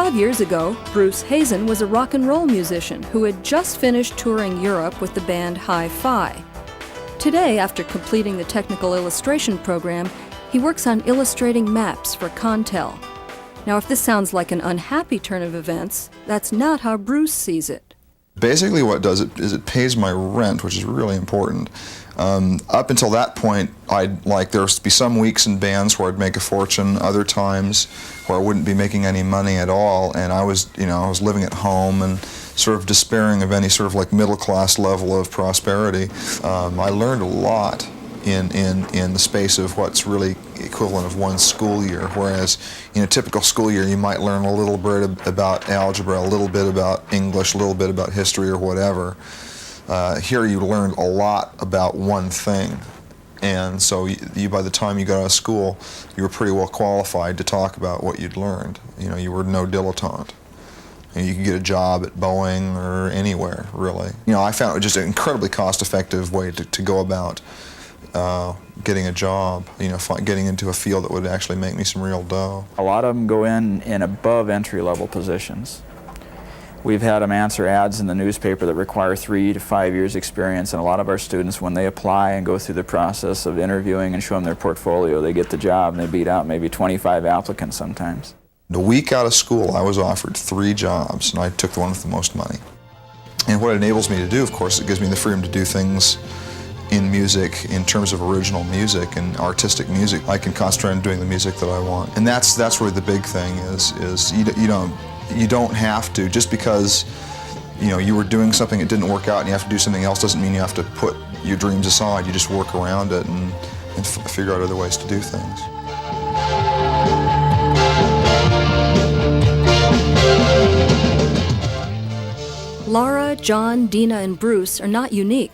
5 years ago, Bruce Hazen was a rock and roll musician who had just finished touring Europe with the band Hi-Fi. Today, after completing the technical illustration program, he works on illustrating maps for Contel. Now, if this sounds like an unhappy turn of events, that's not how Bruce sees it. Basically what it does is it pays my rent, which is really important. Up until that point, there would be some weeks in bands where I'd make a fortune, other times where I wouldn't be making any money at all, and I was living at home and sort of despairing of any sort of like middle-class level of prosperity. I learned a lot in the space of what's really equivalent of one school year, whereas in a typical school year you might learn a little bit about algebra, a little bit about English, a little bit about history or whatever. Here you learned a lot about one thing, and so by the time you got out of school you were pretty well qualified to talk about what you'd learned. You were no dilettante. You could get a job at Boeing or anywhere, really. I found it just an incredibly cost-effective way to go about getting a job, getting into a field that would actually make me some real dough. A lot of them go in above entry-level positions. We've had them answer ads in the newspaper that require 3 to 5 years experience, and a lot of our students, when they apply and go through the process of interviewing and show them their portfolio, they get the job and they beat out maybe 25 applicants sometimes. A week out of school I was offered 3 jobs, and I took the one with the most money. And what it enables me to do, of course, it gives me the freedom to do things in music, in terms of original music and artistic music. I can concentrate on doing the music that I want. And that's really the big thing is you don't have to, just because you were doing something that didn't work out and you have to do something else doesn't mean you have to put your dreams aside. You just work around it and figure out other ways to do things. Laura, John, Dina, and Bruce are not unique.